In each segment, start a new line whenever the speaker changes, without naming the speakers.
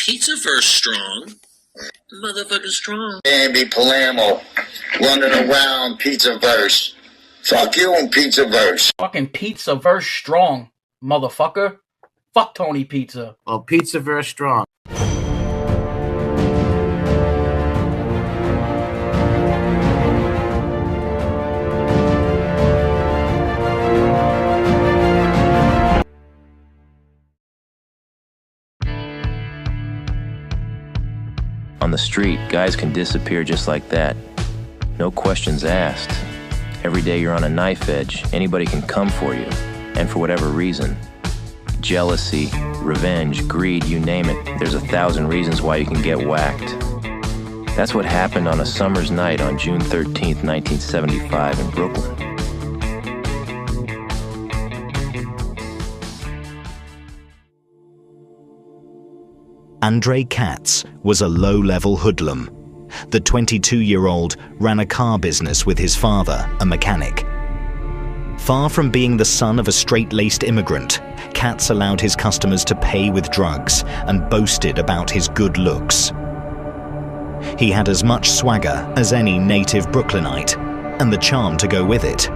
pizza verse strong. Motherfucking strong.
Andy Palermo running around Pizza Verse. Fuck you and Pizza Verse.
Fucking Pizza Verse strong, motherfucker. Fuck Tony Pizza.
Well, Pizza Verse strong.
On the street, guys can disappear just like that. No questions asked. Every day you're on a knife edge, anybody can come for you, and for whatever reason. Jealousy, revenge, greed, you name it, there's 1,000 reasons why you can get whacked. That's what happened on a summer's night on June 13th, 1975 in Brooklyn.
Andre Katz was a low-level hoodlum. The 22-year-old ran a car business with his father, a mechanic. Far from being the son of a straight-laced immigrant, Katz allowed his customers to pay with drugs and boasted about his good looks. He had as much swagger as any native Brooklynite, and the charm to go with it.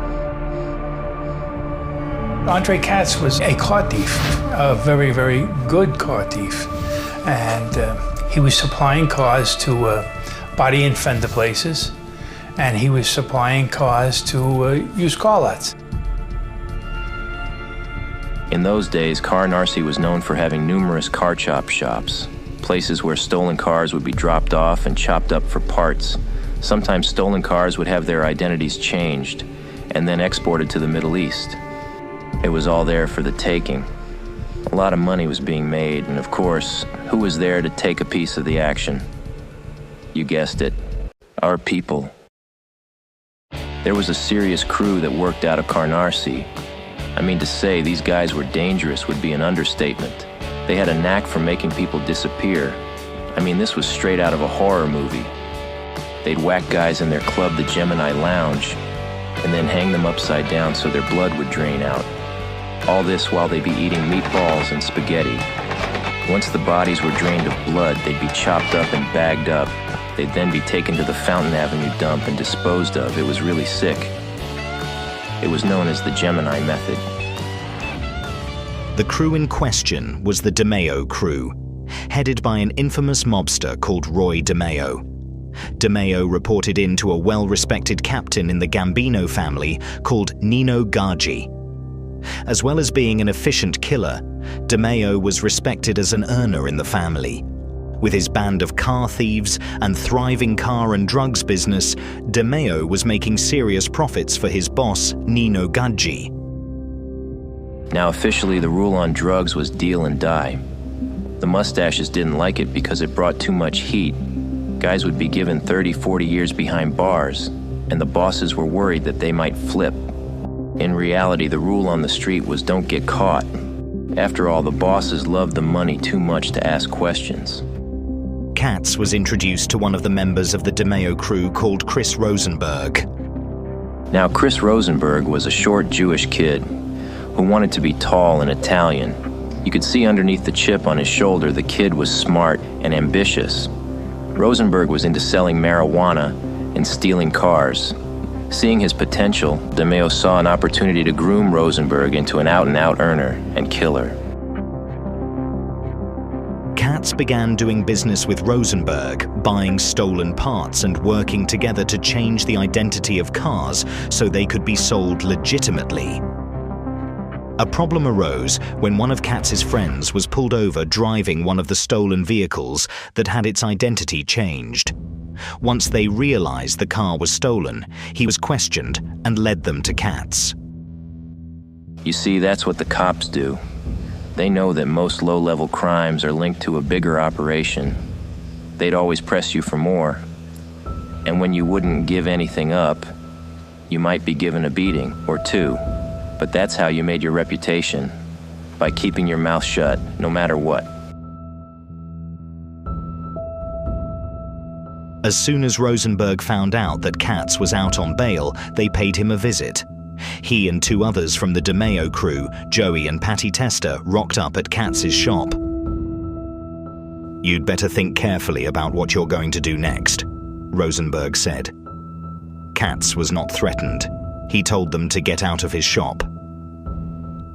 Andre Katz was a car thief, a very, very good car thief. And he was supplying cars to body and fender places, and he was supplying cars to used car lots.
In those days, Car Narcy was known for having numerous car chop shops, places where stolen cars would be dropped off and chopped up for parts. Sometimes stolen cars would have their identities changed and then exported to the Middle East. It was all there for the taking. A lot of money was being made, and of course, who was there to take a piece of the action? You guessed it, our people. There was a serious crew that worked out of Canarsie. I mean, to say these guys were dangerous would be an understatement. They had a knack for making people disappear. I mean, this was straight out of a horror movie. They'd whack guys in their club, the Gemini Lounge, and then hang them upside down so their blood would drain out. All this while they'd be eating meatballs and spaghetti. Once the bodies were drained of blood, they'd be chopped up and bagged up. They'd then be taken to the Fountain Avenue dump and disposed of. It was really sick. It was known as the Gemini method.
The crew in question was the Demeo crew, headed by an infamous mobster called Roy Demeo. Demeo reported in to a well-respected captain in the Gambino family called Nino Gargi. As well as being an efficient killer, Demeo was respected as an earner in the family. With his band of car thieves and thriving car and drugs business, Demeo was making serious profits for his boss, Nino Gadji.
Now officially the rule on drugs was deal and die. The mustaches didn't like it because it brought too much heat. Guys would be given 30, 40 years behind bars, and the bosses were worried that they might flip. In reality, the rule on the street was don't get caught. After all, the bosses loved the money too much to ask questions.
Katz was introduced to one of the members of the Demeo crew called Chris Rosenberg.
Now, Chris Rosenberg was a short Jewish kid who wanted to be tall and Italian. You could see underneath the chip on his shoulder the kid was smart and ambitious. Rosenberg was into selling marijuana and stealing cars. Seeing his potential, Demeo saw an opportunity to groom Rosenberg into an out-and-out earner and killer.
Katz began doing business with Rosenberg, buying stolen parts and working together to change the identity of cars so they could be sold legitimately. A problem arose when one of Katz's friends was pulled over driving one of the stolen vehicles that had its identity changed. Once they realized the car was stolen, he was questioned and led them to Katz.
You see, that's what the cops do. They know that most low-level crimes are linked to a bigger operation. They'd always press you for more. And when you wouldn't give anything up, you might be given a beating or two. But that's how you made your reputation, by keeping your mouth shut, no matter what.
As soon as Rosenberg found out that Katz was out on bail, they paid him a visit. He and two others from the Demeo crew, Joey and Patty Tester, rocked up at Katz's shop. "You'd better think carefully about what you're going to do next," Rosenberg said. Katz was not threatened. He told them to get out of his shop.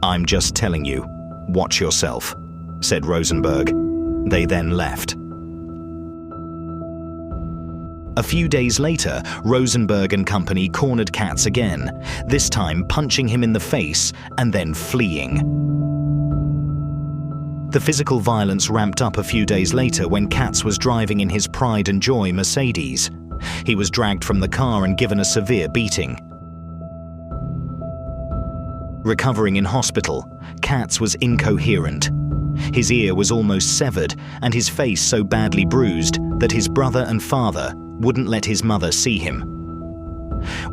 "I'm just telling you, watch yourself," said Rosenberg. They then left. A few days later, Rosenberg and company cornered Katz again, this time punching him in the face and then fleeing. The physical violence ramped up a few days later when Katz was driving in his Pride and Joy Mercedes. He was dragged from the car and given a severe beating. Recovering in hospital, Katz was incoherent. His ear was almost severed and his face so badly bruised that his brother and father wouldn't let his mother see him.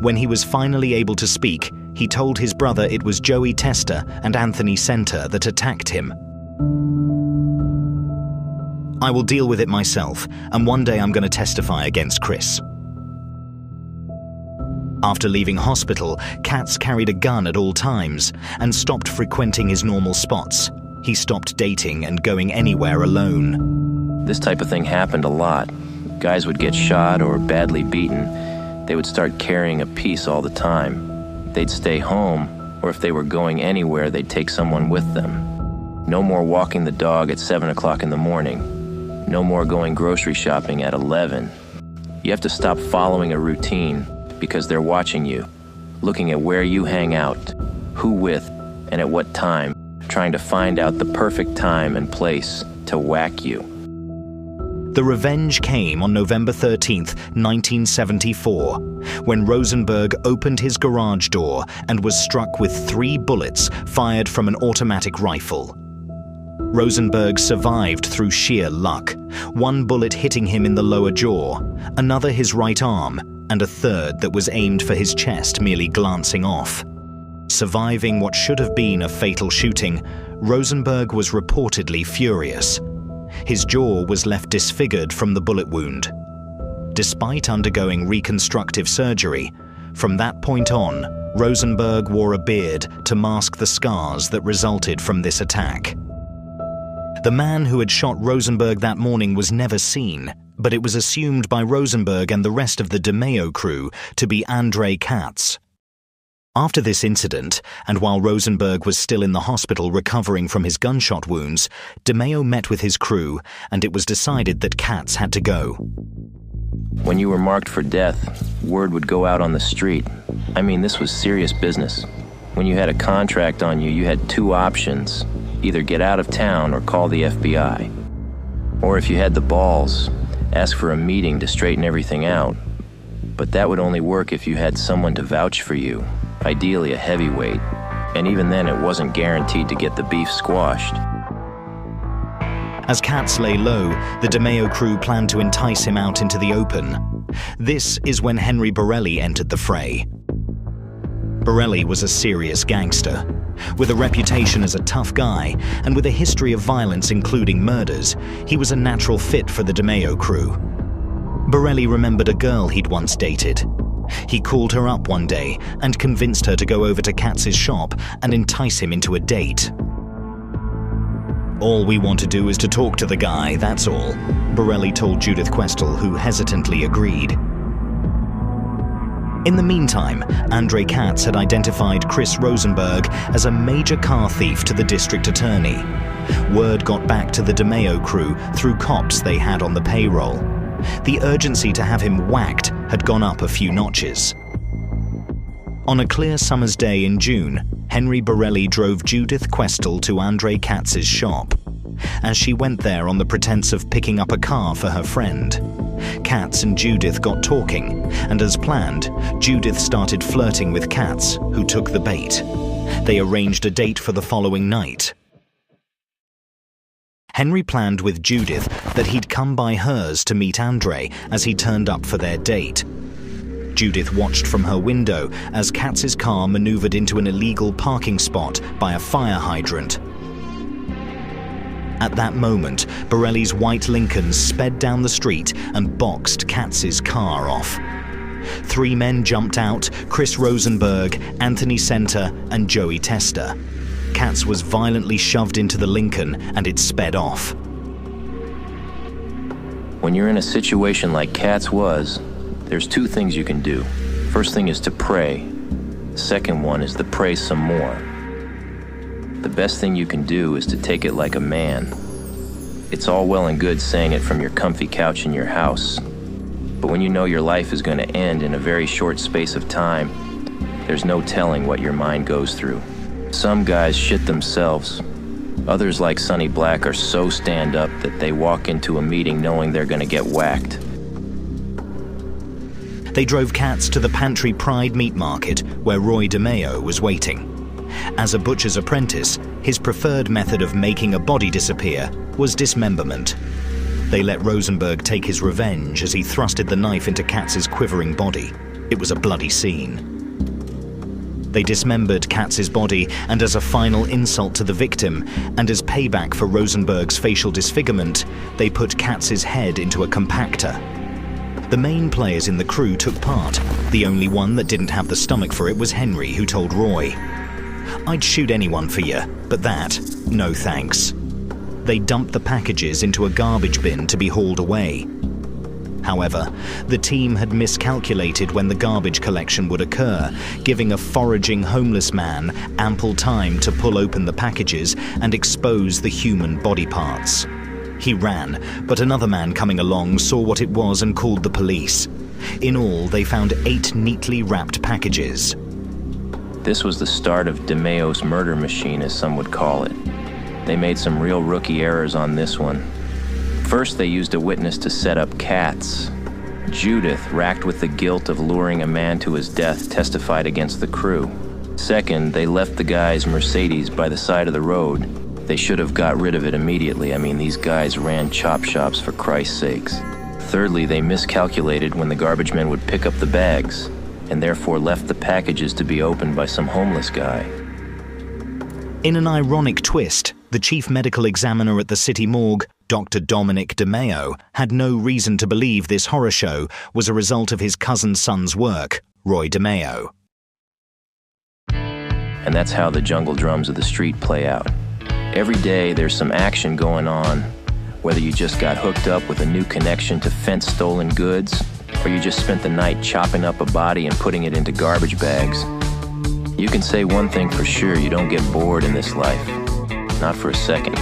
When he was finally able to speak, he told his brother it was Joey Tester and Anthony Center that attacked him. "I will deal with it myself, and one day I'm going to testify against Chris." After leaving hospital, Katz carried a gun at all times and stopped frequenting his normal spots. He stopped dating and going anywhere alone.
This type of thing happened a lot. Guys would get shot or badly beaten. They would start carrying a piece all the time. They'd stay home, or if they were going anywhere, they'd take someone with them. No more walking the dog at 7 o'clock in the morning. No more going grocery shopping at 11. You have to stop following a routine because they're watching you, looking at where you hang out, who with, and at what time, trying to find out the perfect time and place to whack you.
The revenge came on November 13th, 1974, when Rosenberg opened his garage door and was struck with 3 bullets fired from an automatic rifle. Rosenberg survived through sheer luck, one bullet hitting him in the lower jaw, another his right arm, and a third that was aimed for his chest merely glancing off. Surviving what should have been a fatal shooting, Rosenberg was reportedly furious. His jaw was left disfigured from the bullet wound. Despite undergoing reconstructive surgery, from that point on, Rosenberg wore a beard to mask the scars that resulted from this attack. The man who had shot Rosenberg that morning was never seen, but it was assumed by Rosenberg and the rest of the Demeo crew to be Andrei Katz. After this incident, and while Rosenberg was still in the hospital recovering from his gunshot wounds, Demeo met with his crew, and it was decided that Katz had to go.
When you were marked for death, word would go out on the street. I mean, this was serious business. When you had a contract on you, you had 2 options. Either get out of town or call the FBI. Or if you had the balls, ask for a meeting to straighten everything out. But that would only work if you had someone to vouch for you, ideally a heavyweight. And even then, it wasn't guaranteed to get the beef squashed.
As Katz lay low, the Demeo crew planned to entice him out into the open. This is when Henry Borelli entered the fray. Borelli was a serious gangster. With a reputation as a tough guy, and with a history of violence including murders, he was a natural fit for the Demeo crew. Borelli remembered a girl he'd once dated. He called her up one day and convinced her to go over to Katz's shop and entice him into a date. "All we want to do is to talk to the guy, that's all," Borelli told Judith Questel, who hesitantly agreed. In the meantime, Andrei Katz had identified Chris Rosenberg as a major car thief to the district attorney. Word got back to the Demeo crew through cops they had on the payroll. The urgency to have him whacked had gone up a few notches. On a clear summer's day in June, Henry Borelli drove Judith Questel to Andrei Katz's shop. As she went there on the pretense of picking up a car for her friend, Katz and Judith got talking, and as planned, Judith started flirting with Katz, who took the bait. They arranged a date for the following night. Henry planned with Judith that he'd come by hers to meet Andrei as he turned up for their date. Judith watched from her window as Katz's car maneuvered into an illegal parking spot by a fire hydrant. At that moment, Borelli's white Lincoln sped down the street and boxed Katz's car off. 3 men jumped out: Chris Rosenberg, Anthony Center, and Joey Tester. Katz was violently shoved into the Lincoln and it sped off.
When you're in a situation like Katz was, there's two things you can do. First thing is to pray. Second one is to pray some more. The best thing you can do is to take it like a man. It's all well and good saying it from your comfy couch in your house, but when you know your life is going to end in a very short space of time, there's no telling what your mind goes through. Some guys shit themselves. Others, like Sonny Black, are so stand-up that they walk into a meeting knowing they're going to get whacked.
They drove Katz to the Pantry Pride meat market where Roy Demeo was waiting. As a butcher's apprentice, his preferred method of making a body disappear was dismemberment. They let Rosenberg take his revenge as he thrusted the knife into Katz's quivering body. It was a bloody scene. They dismembered Katz's body, and as a final insult to the victim, and as payback for Rosenberg's facial disfigurement, they put Katz's head into a compactor. The main players in the crew took part. The only one that didn't have the stomach for it was Henry, who told Roy, "I'd shoot anyone for you, but that, no thanks." They dumped the packages into a garbage bin to be hauled away. However, the team had miscalculated when the garbage collection would occur, giving a foraging homeless man ample time to pull open the packages and expose the human body parts. He ran, but another man coming along saw what it was and called the police. In all, they found 8 neatly wrapped packages.
This was the start of Demeo's murder machine, as some would call it. They made some real rookie errors on this one. First, they used a witness to set up Katz. Judith, racked with the guilt of luring a man to his death, testified against the crew. Second, they left the guy's Mercedes by the side of the road. They should have got rid of it immediately. I mean, these guys ran chop shops for Christ's sakes. Thirdly, they miscalculated when the garbage men would pick up the bags, and therefore left the packages to be opened by some homeless guy.
In an ironic twist, the chief medical examiner at the city morgue, Dr. Dominic Demeo, had no reason to believe this horror show was a result of his cousin's son's work, Roy Demeo.
And that's how the jungle drums of the street play out. Every day there's some action going on, whether you just got hooked up with a new connection to fence stolen goods, or you just spent the night chopping up a body and putting it into garbage bags. You can say one thing for sure, you don't get bored in this life. Not for a second.